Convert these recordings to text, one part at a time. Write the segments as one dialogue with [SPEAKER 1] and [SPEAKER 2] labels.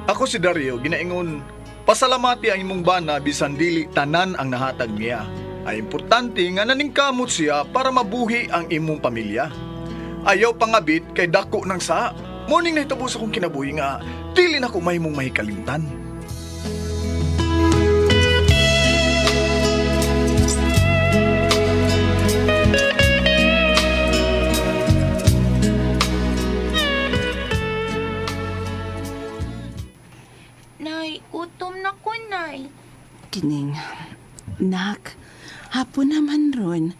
[SPEAKER 1] Ako si Dario, ginaingon, pasalamati ang imong bana bisan dili tanan ang nahatag niya. Ay importante nga naningkamot siya para mabuhi ang imong pamilya. Ayaw pangabit kay dako ng saa. Morning na hitabo sa kong kinabuhi nga, dili na ko may mong mahikalimtan.
[SPEAKER 2] Nay, utom na ko, Nay.
[SPEAKER 3] Kining, nak, hapon naman ron.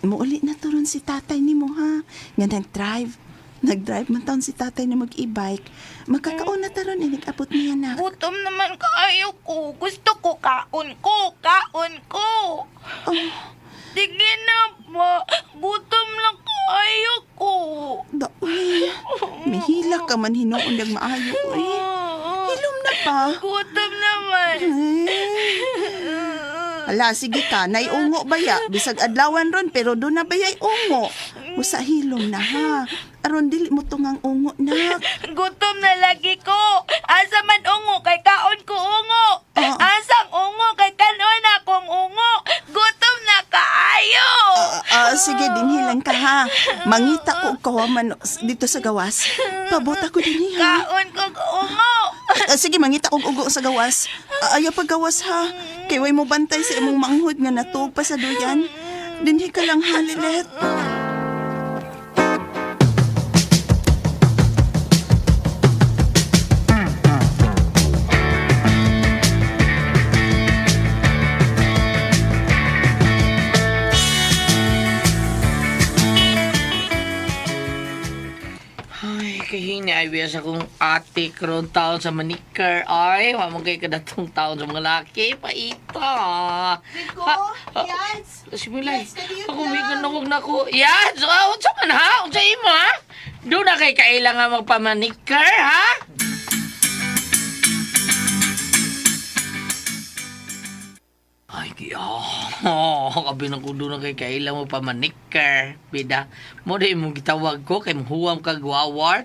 [SPEAKER 3] Muuli na to ron si tatay ni mo ha. Nga nag-drive. Nag-drive man taon si tatay na mag-e-bike. Magkakaon na taron inig-abot niya nak.
[SPEAKER 2] Utom naman kaayo ko. Gusto ko kaon ko. Kaon ko. Sige na ba? Gutom lang kaayo ko.
[SPEAKER 3] Uy, mihila ka man hinoon nag maayo eh. Hilom na pa.
[SPEAKER 2] Gutom naman.
[SPEAKER 3] Ala, sige ka, naiungo ba ya? Bisag adlawan ron, pero doon na ba ya'y ungo? Usa hilom na ha. Aron dili mo tungang ungo, nak.
[SPEAKER 2] Gutom na lagi ko. Asa man ungo kay kaon ko ungo. Asang ungo kay kanon akong ungo. Gutom na kaayo.
[SPEAKER 3] Sige, dinhilan ka ha. Mangita ko og kawaman dito sa gawas. Pabota ko din ha.
[SPEAKER 2] Kaon ko ungo.
[SPEAKER 3] Sige, mangita ko ugo sa gawas. Ayaw pag gawas ha. Kay way mo bantay sa imong manghod nga natuog pa sa duyan. Dinhi ka lang ha, Lilet.
[SPEAKER 4] Kahini ay biya sa kong ate karon taon sa manikar ay mamang kay kadatong taon sa mga laki paita.
[SPEAKER 3] Rico, Yats.
[SPEAKER 4] Si Milay.
[SPEAKER 3] Yats, kadiyo
[SPEAKER 4] Ako
[SPEAKER 3] na.
[SPEAKER 4] may ganawag na ko. Yats, unsa man ha? Unsa imo ha? Do na kay kailangan magpamanikar ha? Ay, kabi na ko doon na kay kailangan magpamanikar. Bida, mo di mo gitawag ko kay mahuwam kag wawar.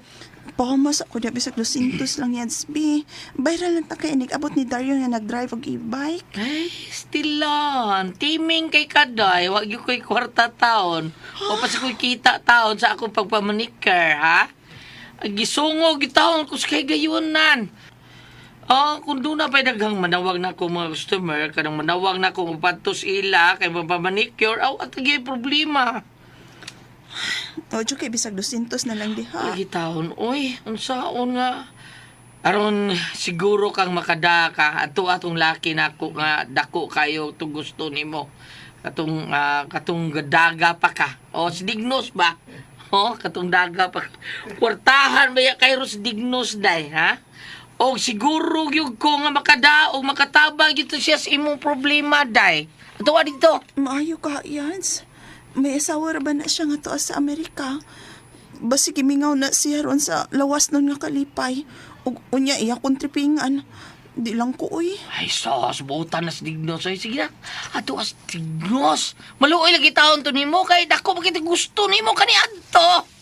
[SPEAKER 3] Pahumas ako na bisag 200 lang Yats, B. Viral lang ta kay inig-abot ni Dario nga nag-drive og e-bike.
[SPEAKER 4] Ay, still lang. Timing kay kaday. Wag yung ko'y kwarta taon. O pa sa ko'y kita taon sa akong pagpamanikar, ha? Gisungog, gitaon ko sa kay gayunan. Kung doon na pa'y daghang manawag na akong mga customer, kanang manawag na akong patos ila, kay mapamanicure, at agay problema.
[SPEAKER 3] O, kay bisag 200 na lang di ha.
[SPEAKER 4] Ay, gitaon. Uy, ang saon nga. Aron siguro kang makadaka ato atong laki nako nga dako kayo to gusto nimo. Katong daga pa ka. O si Dignos ba? O katong daga pa. Portahan ba ya kayo si Dignos day, ha? O siguro gyud ko nga makadaog makatabang gito siya sa imong problema day. Ato dito.
[SPEAKER 3] Maayo ka, Yats. May asawa ra ba na siya nga to sa Amerika? Basi gimingaw na siya ron sa lawas nun nga kalipay. Ug unya iya kontripingan. Di lang ko, uy.
[SPEAKER 4] Ay, sos, buutan na si Dignos. Ay, sige na. Ato as Dignos. Maluoy lagi taon to nimo kay dako bakit gusto nimo kani adto.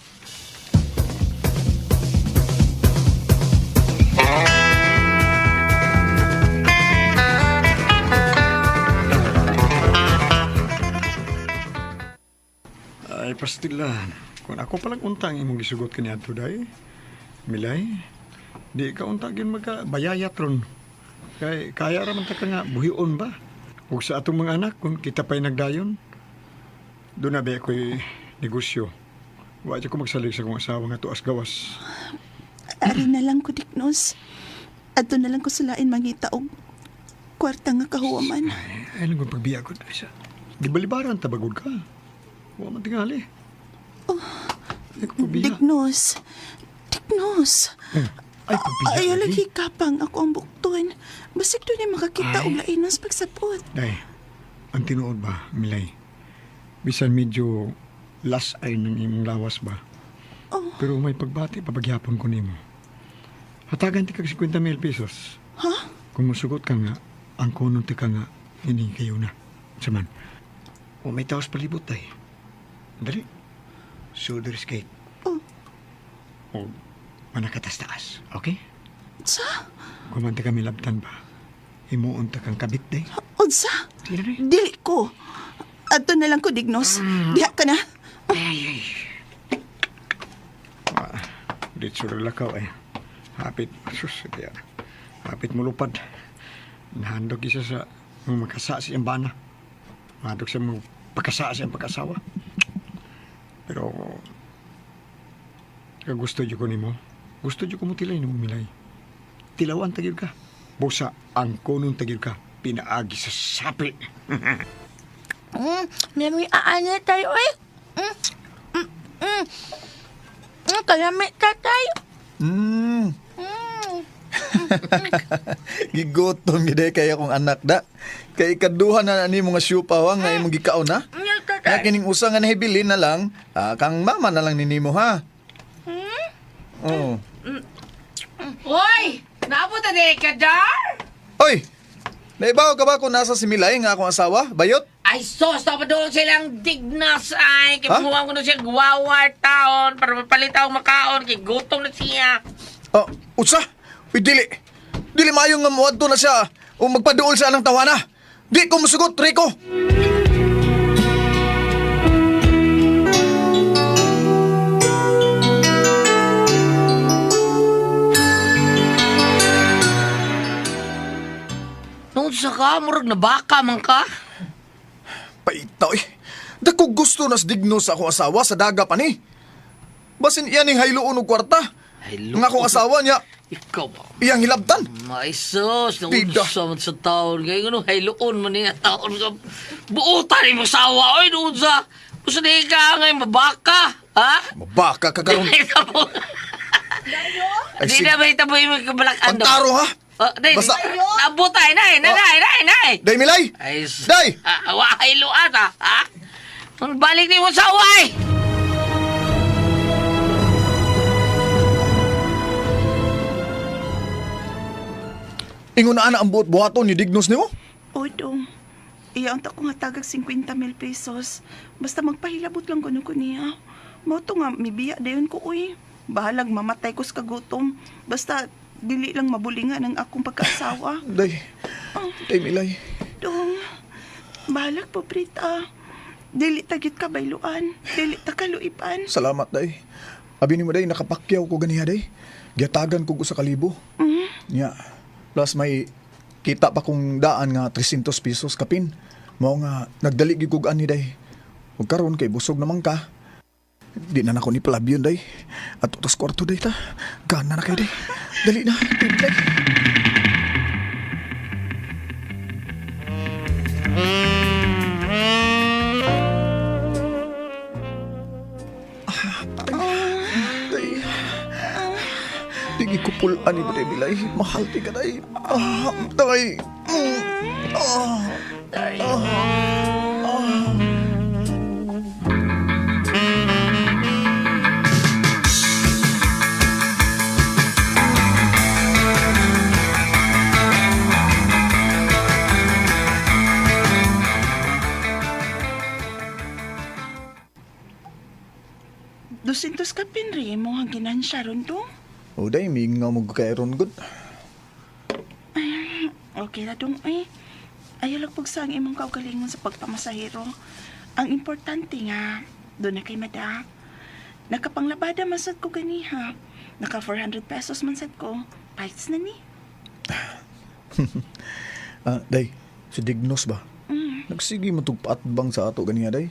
[SPEAKER 5] Ay, pastilan. Kung ako palang untang imong gisugot kaniya today, Milay, di ka untang yun magkabayayat ron. Kaya raman ta ka nga, buhion ba? Huwag sa atong mga anak, kung kita pa'y nagdayon, doon na ba ako'y negosyo. Huwag ko magsalig sa kong asawa nga tuas gawas.
[SPEAKER 3] Ari na lang ko, Dignos. Ato na lang ko sulain mangita og kwarta nga kahuwaman.
[SPEAKER 5] Ay, lang kong pagbiya ko. Gibalibaran, tabagod ka. Huwag man tingali. Ay, kong pagbiya.
[SPEAKER 3] Dignos.
[SPEAKER 5] Ay, pagbiya.
[SPEAKER 3] Ay, lagi kapang ako ang buktuin. Basig doon ay makakita og lainos pagsapot.
[SPEAKER 5] Day, ang tinuod ba, Milay? Bisan medyo last ay ng imong lawas ba?
[SPEAKER 3] Oh.
[SPEAKER 5] Pero may pagbati, papagyapon ko nimo. Hatagan ti kag 50,000 pesos.
[SPEAKER 3] Ha?
[SPEAKER 5] Kung musugot ka nga, ang kunon ti ka nga, ini kayo na. Saman, o may taos palibot ay. Dali. Shoulders skate.
[SPEAKER 3] Oh.
[SPEAKER 5] O manakatas-taas, okay?
[SPEAKER 3] Sa?
[SPEAKER 5] Kumanta kami labtan ba? Himuon ta kang kabit day.
[SPEAKER 3] Unsa?
[SPEAKER 5] Sige day.
[SPEAKER 3] Dili ko. Ato na lang ko, Dignos. Diha ka na.
[SPEAKER 5] Dito sa lakaw eh. Hapit. Sus, kaya. Hapit mo lupad. Nahandog isa sa mga makasa siyang bana. Nahandog sa mga pagkasa siyang pagkasawa. Pero, gusto dyo ko ni mo. Gusto dyo ko mo tilay no Milay. Tilawan tagil ka. Busa ang kunong tagil ka. Pinaagi sa sapi.
[SPEAKER 2] Nami aanya tayo eh. Kalamit tatay.
[SPEAKER 1] Hmm. Gigutom gid kaya kong anak da. Kay ikaduha na ni mga syupawang nga imong gikaon na.
[SPEAKER 2] Nya
[SPEAKER 1] Nga
[SPEAKER 2] tatay.
[SPEAKER 1] kining usa nga nahibilin na lang, kang mama na lang ninimo ha. Oh.
[SPEAKER 4] Hoy! Naabot na din ka, Dar?
[SPEAKER 1] Oy! Naibaw ka ba kung nasa si Milay nga akong asawa? Bayot?
[SPEAKER 4] Ay, sos, tapos doon silang dignas ay.
[SPEAKER 1] Ha?
[SPEAKER 4] Kipuha ko na siya guwawar taon para mapalitaw makaon. Kay gutom na siya.
[SPEAKER 1] Oh, utsa? Uy, dili. Dili mayong nga muadto na siya o magpaduol sa anang tawana. Di ko musugot, Rico.
[SPEAKER 4] Nung sa ka, murag na baka man ka.
[SPEAKER 1] Paitaw eh. Dako gusto nas digno sa akong asawa sa daga pa ni. Basin iyan ning hayloon og kwarta.
[SPEAKER 4] Hayloon?
[SPEAKER 1] Nga akong asawa niya,
[SPEAKER 4] Ikaw ba?
[SPEAKER 1] iyang hilabtan.
[SPEAKER 4] May sos,
[SPEAKER 1] Tida.
[SPEAKER 4] naunsa man sa taon. Kaya gano'n, hayloon man niya taon ka. Buutan ni mo sawa. Oy, noon sa... Gusto na ka ngayon mabaka. Ha?
[SPEAKER 1] Mabaka ka karon.
[SPEAKER 4] Di na mo.
[SPEAKER 1] Ay,
[SPEAKER 4] Di
[SPEAKER 1] sige.
[SPEAKER 4] na ba ito mo yung kabalakan
[SPEAKER 1] Pagtaro ha.
[SPEAKER 4] Basta...
[SPEAKER 1] Basta-
[SPEAKER 4] Nabutay, nay.
[SPEAKER 1] Day Milay.
[SPEAKER 4] Ay,
[SPEAKER 1] Day!
[SPEAKER 4] Awa, hayloan ha? Ang balik ni mo sa away.
[SPEAKER 1] Ingon na ana ang buhat-buhaton ni Dignos nimo.
[SPEAKER 3] Odo. Iyaon ta ko nga tagag 50,000 pesos. Basta magpahilabot lang ko niya. Mao to nga, mibiya dayon ko, uy. Bahalag mamatay ko sa kagutom. Basta, dili lang mabulingan ang akong pagkaasawa.
[SPEAKER 1] Day. Day Milay.
[SPEAKER 3] Dong, bahalag po, Prita. Dili tagit ka bayluan. Dili ta kaluipan.
[SPEAKER 1] Salamat day. Abi nimo day nakapakyaw ko ganiha day. Giatagan ko sa kalibo. Nya. Plus may kita pa kong daan nga 300 pesos kapin. Mao nga nagdali gyud kog ani day. Ug karon kay busog naman ka. Di na nako ni palabyon day. At utos kwarto day ta. Gana na kay day. Dali na. Day, day. Day. Digi ko pulaan ni Day Milay. Mahal ti ka day. Day.
[SPEAKER 3] Dusintos ka pinri mo ang ginansya ron to.
[SPEAKER 1] O day, may nga mo kay ron good.
[SPEAKER 3] Okay na dong, ay. Ayaw lang pagsang imong kaugalingon sa pagpamasahero. Ang importante nga, doon na kay Mada. Nakapanglabada masad ko ganiha. Naka 400 pesos man sad ko. Bites na ni.
[SPEAKER 1] Day, si Dignos ba? Nagsigi mo tugpaat bang sa ato ganiya day?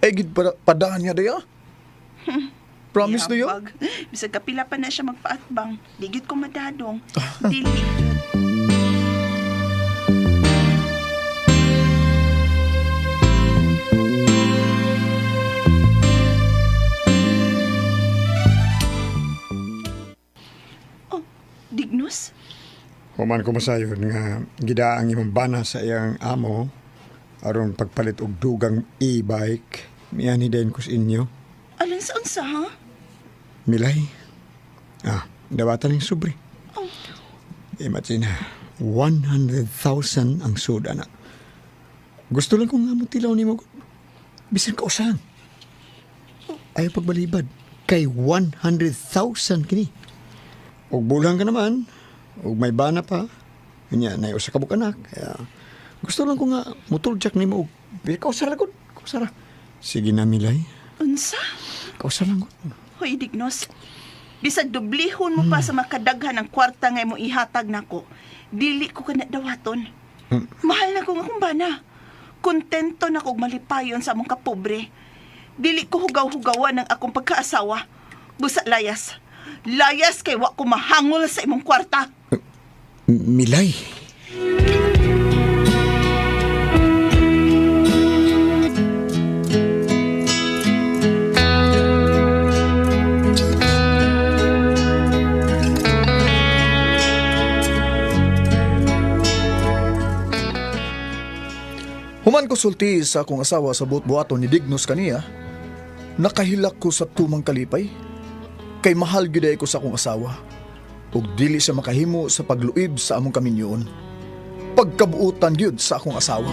[SPEAKER 1] Ay, gid padaan niya day Promise na yun?
[SPEAKER 3] Yabag. Bisag kapila pa na siya magpaatbang. Digit ko madadong. Dili. Oh, Dignos?
[SPEAKER 5] Human ko masayon nga gidaang imong bana sa iyang amo aron pagpalit og dugang e-bike. Miyani din ko sa inyo.
[SPEAKER 3] Alang sa unsa, ha?
[SPEAKER 5] Milay. Dawatan ng sobre.
[SPEAKER 3] Oh.
[SPEAKER 5] Imagine na, 100,000 ang suda na. Gusto lang kong nga mo tilaw ni mo. Bisan ka usang. Ayaw pagbalibad. Kay 100,000 kini. Og bulang ka naman. Og may bana pa. Kanya, na usa ka buk anak. Kaya, gusto lang ko nga, mutulgjak ni mo. Kausara ko. Kausara. Sige na, Milay.
[SPEAKER 3] Unsa?
[SPEAKER 5] Kausara lang ko.
[SPEAKER 3] Hoy, Dignos. Bisag dublihon mo pa sa makadaghan ng kwarta nga mo ihatag nako. Dili ko ka na dawaton. Mahal na ko nga kung bana. Kontento na kong malipayon sa among kapobre. Dili ko hugaw-hugawan ng akong pagkaasawa. Busa layas. Layas kay wa ko mahangol sa imong kwarta.
[SPEAKER 5] Milay.
[SPEAKER 1] Human ko sulti sa akong asawa sa buot-buaton ni Dignos kaniya, nakahilak ko sa tumang kalipay. Kay mahal gyud ko sa akong asawa. Ug dili siya makahimo sa pagluib sa among kaminyoon. Pagkabuutan gyud sa akong asawa.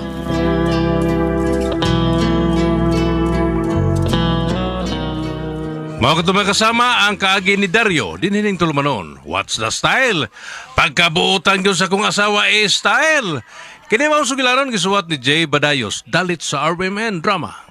[SPEAKER 6] Mga katumay kasama ang kaagi ni Dario, dinhining tulumanon. What's the style? Pagkabuutan gyud sa akong asawa style. Kini mao sugilanon gisuwat ni Jay Badayos, dalit sa RMN Drama.